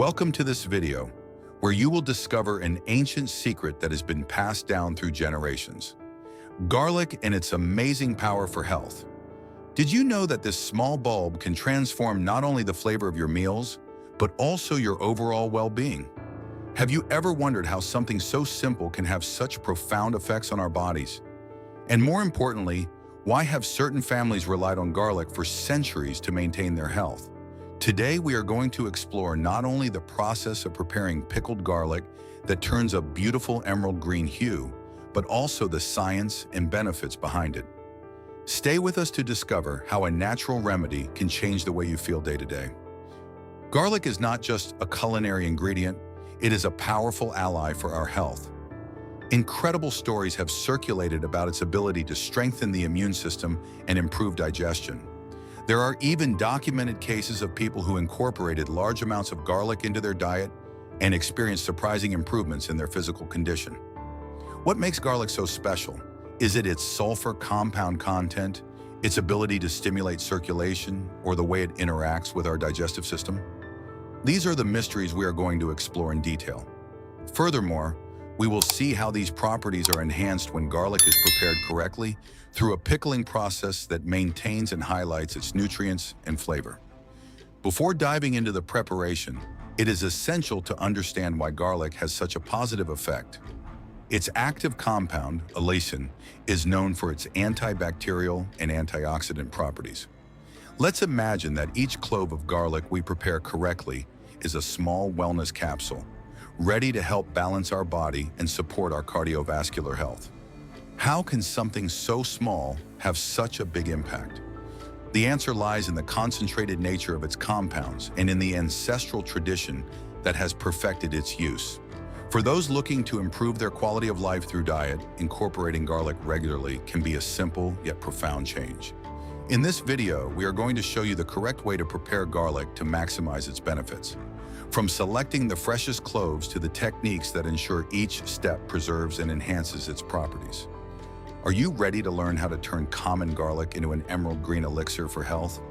Welcome to this video, where you will discover an ancient secret that has been passed down through generations. Garlic and its amazing power for health. Did you know that this small bulb can transform not only the flavor of your meals, but also your overall well-being? Have you ever wondered how something so simple can have such profound effects on our bodies? And more importantly, why have certain families relied on garlic for centuries to maintain their health? Today, we are going to explore not only the process of preparing pickled garlic that turns a beautiful emerald green hue, but also the science and benefits behind it. Stay with us to discover how a natural remedy can change the way you feel day to day. Garlic is not just a culinary ingredient, it is a powerful ally for our health. Incredible stories have circulated about its ability to strengthen the immune system and improve digestion. There are even documented cases of people who incorporated large amounts of garlic into their diet and experienced surprising improvements in their physical condition. What makes garlic so special? Is it its sulfur compound content, its ability to stimulate circulation, or the way it interacts with our digestive system? These are the mysteries we are going to explore in detail. Furthermore, we will see how these properties are enhanced when garlic is prepared correctly through a pickling process that maintains and highlights its nutrients and flavor. Before diving into the preparation, it is essential to understand why garlic has such a positive effect. Its active compound, allicin, is known for its antibacterial and antioxidant properties. Let's imagine that each clove of garlic we prepare correctly is a small wellness capsule, ready to help balance our body and support our cardiovascular health. How can something so small have such a big impact? The answer lies in the concentrated nature of its compounds and in the ancestral tradition that has perfected its use. For those looking to improve their quality of life through diet, incorporating garlic regularly can be a simple yet profound change. In this video, we are going to show you the correct way to prepare garlic to maximize its benefits. From selecting the freshest cloves to the techniques that ensure each step preserves and enhances its properties. Are you ready to learn how to turn common garlic into an emerald green elixir for health?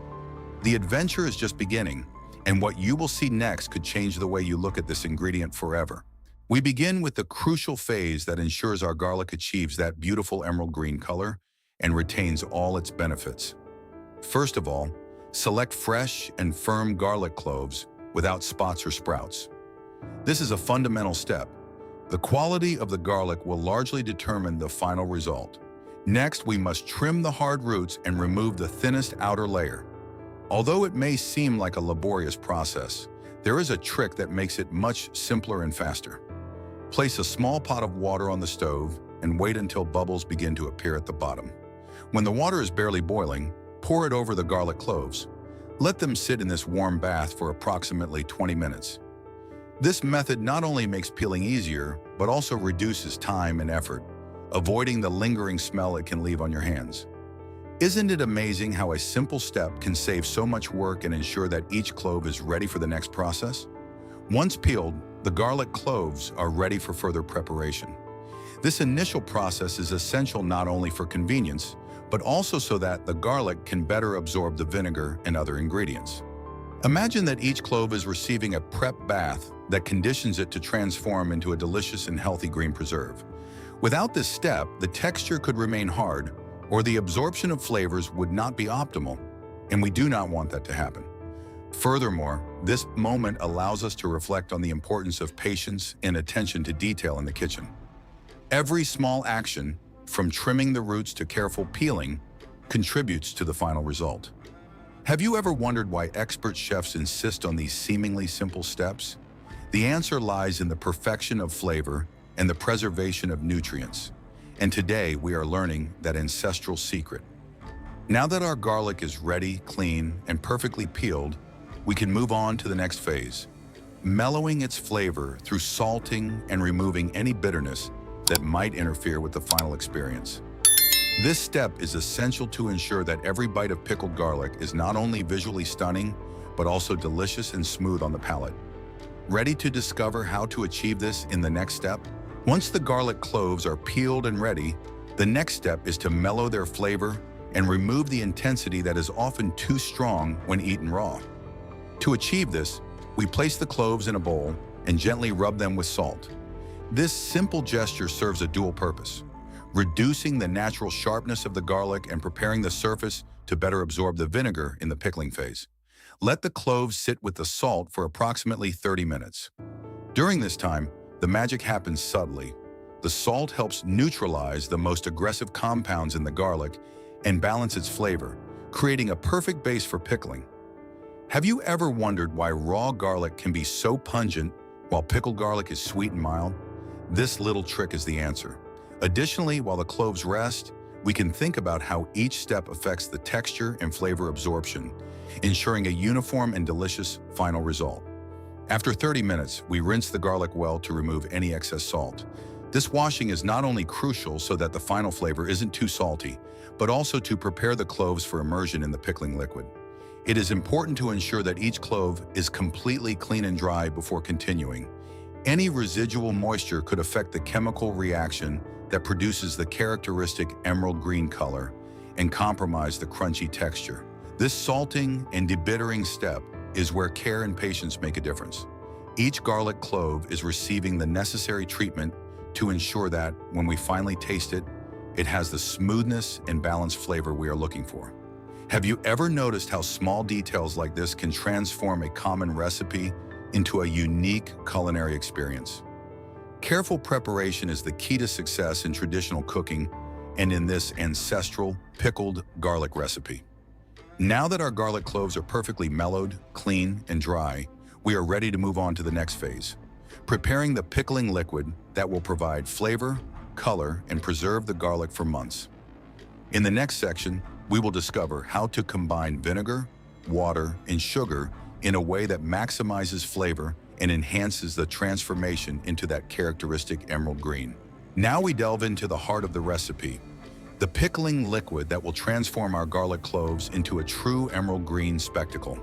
The adventure is just beginning, and what you will see next could change the way you look at this ingredient forever. We begin with the crucial phase that ensures our garlic achieves that beautiful emerald green color and retains all its benefits. First of all, select fresh and firm garlic cloves without spots or sprouts. This is a fundamental step. The quality of the garlic will largely determine the final result. Next, we must trim the hard roots and remove the thinnest outer layer. Although it may seem like a laborious process, there is a trick that makes it much simpler and faster. Place a small pot of water on the stove and wait until bubbles begin to appear at the bottom. When the water is barely boiling, pour it over the garlic cloves. Let them sit in this warm bath for approximately 20 minutes. This method not only makes peeling easier, but also reduces time and effort, avoiding the lingering smell it can leave on your hands. Isn't it amazing how a simple step can save so much work and ensure that each clove is ready for the next process? Once peeled, the garlic cloves are ready for further preparation. This initial process is essential not only for convenience, but also so that the garlic can better absorb the vinegar and other ingredients. Imagine that each clove is receiving a prep bath that conditions it to transform into a delicious and healthy green preserve. Without this step, the texture could remain hard, or the absorption of flavors would not be optimal, and we do not want that to happen. Furthermore, this moment allows us to reflect on the importance of patience and attention to detail in the kitchen. Every small action, from trimming the roots to careful peeling, contributes to the final result. Have you ever wondered why expert chefs insist on these seemingly simple steps? The answer lies in the perfection of flavor and the preservation of nutrients. And today we are learning that ancestral secret. Now that our garlic is ready, clean, and perfectly peeled, we can move on to the next phase, mellowing its flavor through salting and removing any bitterness that might interfere with the final experience. This step is essential to ensure that every bite of pickled garlic is not only visually stunning, but also delicious and smooth on the palate. Ready to discover how to achieve this in the next step? Once the garlic cloves are peeled and ready, the next step is to mellow their flavor and remove the intensity that is often too strong when eaten raw. To achieve this, We place the cloves in a bowl and gently rub them with salt. This simple gesture serves a dual purpose, reducing the natural sharpness of the garlic and preparing the surface to better absorb the vinegar in the pickling phase. Let the cloves sit with the salt for approximately 30 minutes. During this time, the magic happens subtly. The salt helps neutralize the most aggressive compounds in the garlic and balance its flavor, creating a perfect base for pickling. Have you ever wondered why raw garlic can be so pungent while pickled garlic is sweet and mild? This little trick is the answer. Additionally, while the cloves rest, we can think about how each step affects the texture and flavor absorption, ensuring a uniform and delicious final result. After 30 minutes, we rinse the garlic well to remove any excess salt. This washing is not only crucial so that the final flavor isn't too salty, but also to prepare the cloves for immersion in the pickling liquid. It is important to ensure that each clove is completely clean and dry before continuing. Any residual moisture could affect the chemical reaction that produces the characteristic emerald green color and compromise the crunchy texture. This salting and debittering step is where care and patience make a difference. Each garlic clove is receiving the necessary treatment to ensure that, when we finally taste it, it has the smoothness and balanced flavor we are looking for. Have you ever noticed how small details like this can transform a common recipe into a unique culinary experience? Careful preparation is the key to success in traditional cooking and in this ancestral pickled garlic recipe. Now that our garlic cloves are perfectly mellowed, clean, and dry, we are ready to move on to the next phase, preparing the pickling liquid that will provide flavor, color, and preserve the garlic for months. In the next section, we will discover how to combine vinegar, water, and sugar in a way that maximizes flavor and enhances the transformation into that characteristic emerald green. Now we delve into the heart of the recipe, the pickling liquid that will transform our garlic cloves into a true emerald green spectacle.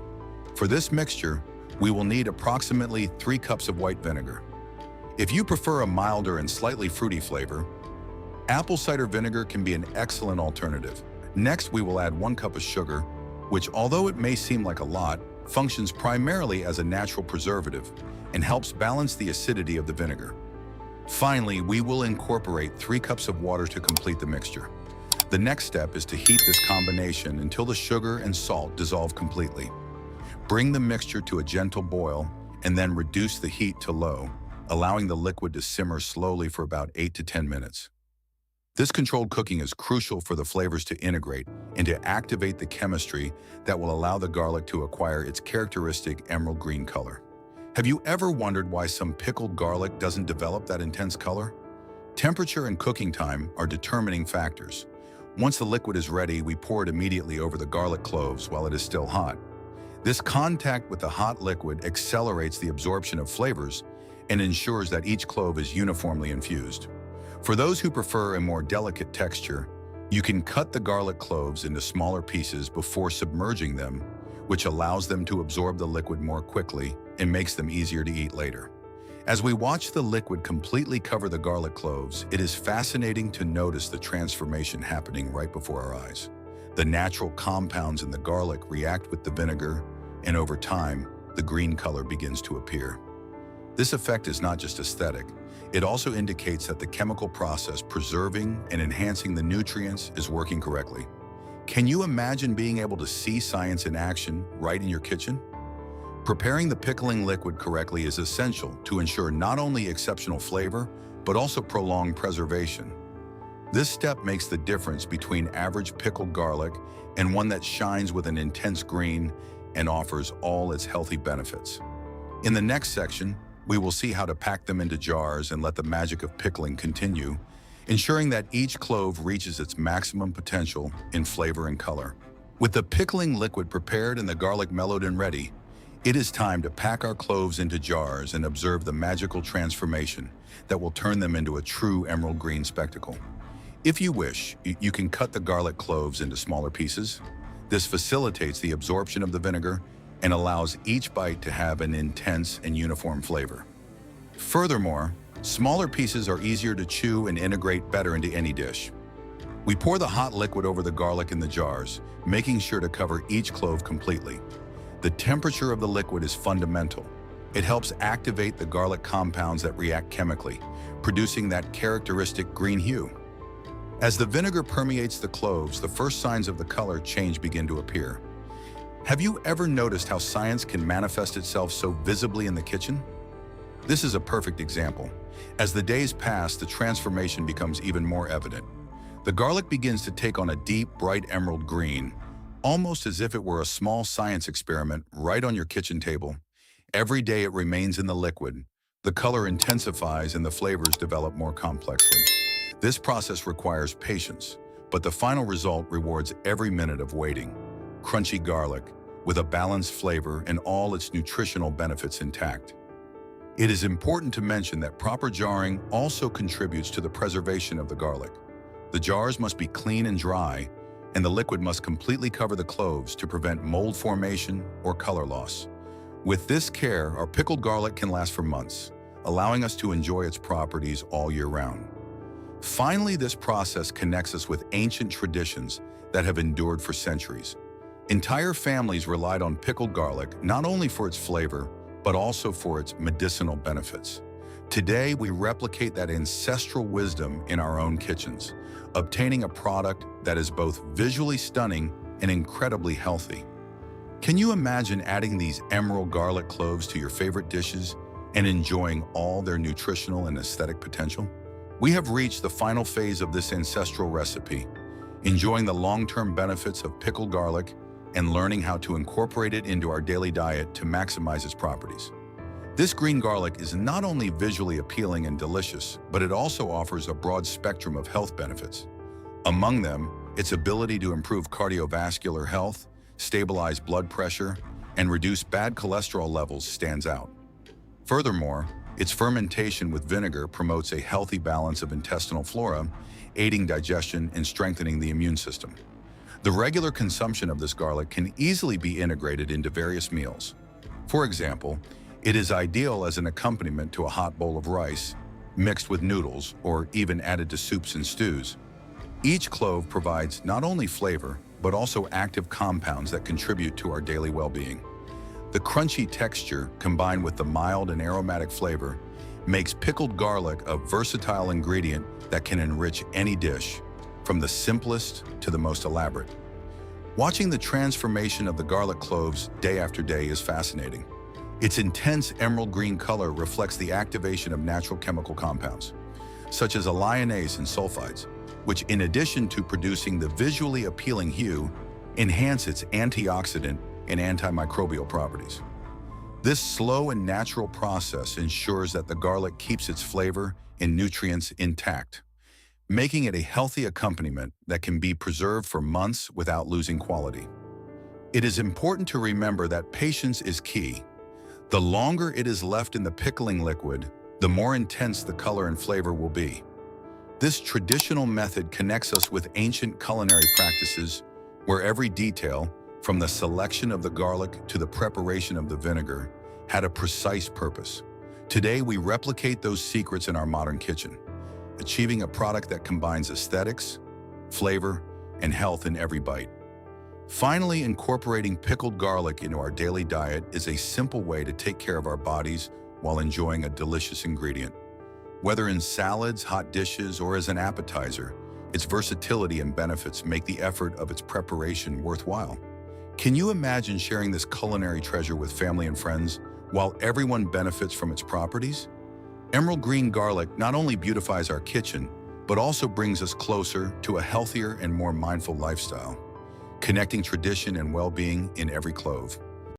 For this mixture, we will need approximately 3 cups of white vinegar. If you prefer a milder and slightly fruity flavor, apple cider vinegar can be an excellent alternative. Next, we will add 1 cup of sugar, which, although it may seem like a lot, functions primarily as a natural preservative and helps balance the acidity of the vinegar. Finally, we will incorporate 3 cups of water to complete the mixture. The next step is to heat this combination until the sugar and salt dissolve completely. Bring the mixture to a gentle boil and then reduce the heat to low, allowing the liquid to simmer slowly for about 8 to 10 minutes. This controlled cooking is crucial for the flavors to integrate and to activate the chemistry that will allow the garlic to acquire its characteristic emerald green color. Have you ever wondered why some pickled garlic doesn't develop that intense color? Temperature and cooking time are determining factors. Once the liquid is ready, we pour it immediately over the garlic cloves while it is still hot. This contact with the hot liquid accelerates the absorption of flavors and ensures that each clove is uniformly infused. For those who prefer a more delicate texture, you can cut the garlic cloves into smaller pieces before submerging them, which allows them to absorb the liquid more quickly and makes them easier to eat later. As we watch the liquid completely cover the garlic cloves, it is fascinating to notice the transformation happening right before our eyes. The natural compounds in the garlic react with the vinegar, and over time, the green color begins to appear. This effect is not just aesthetic. It also indicates that the chemical process preserving and enhancing the nutrients is working correctly. Can you imagine being able to see science in action right in your kitchen? Preparing the pickling liquid correctly is essential to ensure not only exceptional flavor, but also prolonged preservation. This step makes the difference between average pickled garlic and one that shines with an intense green and offers all its healthy benefits. In the next section, we will see how to pack them into jars and let the magic of pickling continue, ensuring that each clove reaches its maximum potential in flavor and color. With the pickling liquid prepared and the garlic mellowed and ready, it is time to pack our cloves into jars and observe the magical transformation that will turn them into a true emerald green spectacle. If you wish, you can cut the garlic cloves into smaller pieces. This facilitates the absorption of the vinegar and allows each bite to have an intense and uniform flavor. Furthermore, smaller pieces are easier to chew and integrate better into any dish. We pour the hot liquid over the garlic in the jars, making sure to cover each clove completely. The temperature of the liquid is fundamental. It helps activate the garlic compounds that react chemically, producing that characteristic green hue. As the vinegar permeates the cloves, the first signs of the color change begin to appear. Have you ever noticed how science can manifest itself so visibly in the kitchen? This is a perfect example. As the days pass, the transformation becomes even more evident. The garlic begins to take on a deep, bright emerald green, almost as if it were a small science experiment right on your kitchen table. Every day it remains in the liquid. The color intensifies and the flavors develop more complexly. This process requires patience, but the final result rewards every minute of waiting. Crunchy garlic, with a balanced flavor and all its nutritional benefits intact. It is important to mention that proper jarring also contributes to the preservation of the garlic. The jars must be clean and dry, and the liquid must completely cover the cloves to prevent mold formation or color loss. With this care, our pickled garlic can last for months, allowing us to enjoy its properties all year round. Finally, this process connects us with ancient traditions that have endured for centuries. Entire families relied on pickled garlic not only for its flavor, but also for its medicinal benefits. Today, we replicate that ancestral wisdom in our own kitchens, obtaining a product that is both visually stunning and incredibly healthy. Can you imagine adding these emerald garlic cloves to your favorite dishes and enjoying all their nutritional and aesthetic potential? We have reached the final phase of this ancestral recipe, enjoying the long-term benefits of pickled garlic and learning how to incorporate it into our daily diet to maximize its properties. This green garlic is not only visually appealing and delicious, but it also offers a broad spectrum of health benefits. Among them, its ability to improve cardiovascular health, stabilize blood pressure, and reduce bad cholesterol levels stands out. Furthermore, its fermentation with vinegar promotes a healthy balance of intestinal flora, aiding digestion and strengthening the immune system. The regular consumption of this garlic can easily be integrated into various meals. For example, it is ideal as an accompaniment to a hot bowl of rice, mixed with noodles, or even added to soups and stews. Each clove provides not only flavor, but also active compounds that contribute to our daily well-being. The crunchy texture, combined with the mild and aromatic flavor, makes pickled garlic a versatile ingredient that can enrich any dish, from the simplest to the most elaborate. Watching the transformation of the garlic cloves day after day is fascinating. Its intense emerald green color reflects the activation of natural chemical compounds, such as alliinase and sulfides, which, in addition to producing the visually appealing hue, enhance its antioxidant and antimicrobial properties. This slow and natural process ensures that the garlic keeps its flavor and nutrients intact, making it a healthy accompaniment that can be preserved for months without losing quality. It is important to remember that patience is key. The longer it is left in the pickling liquid, the more intense the color and flavor will be. This traditional method connects us with ancient culinary practices where every detail, from the selection of the garlic to the preparation of the vinegar, had a precise purpose. Today, we replicate those secrets in our modern kitchen, achieving a product that combines aesthetics, flavor, and health in every bite. Finally, incorporating pickled garlic into our daily diet is a simple way to take care of our bodies while enjoying a delicious ingredient. Whether in salads, hot dishes, or as an appetizer, its versatility and benefits make the effort of its preparation worthwhile. Can you imagine sharing this culinary treasure with family and friends while everyone benefits from its properties? Emerald green garlic not only beautifies our kitchen, but also brings us closer to a healthier and more mindful lifestyle, connecting tradition and well-being in every clove.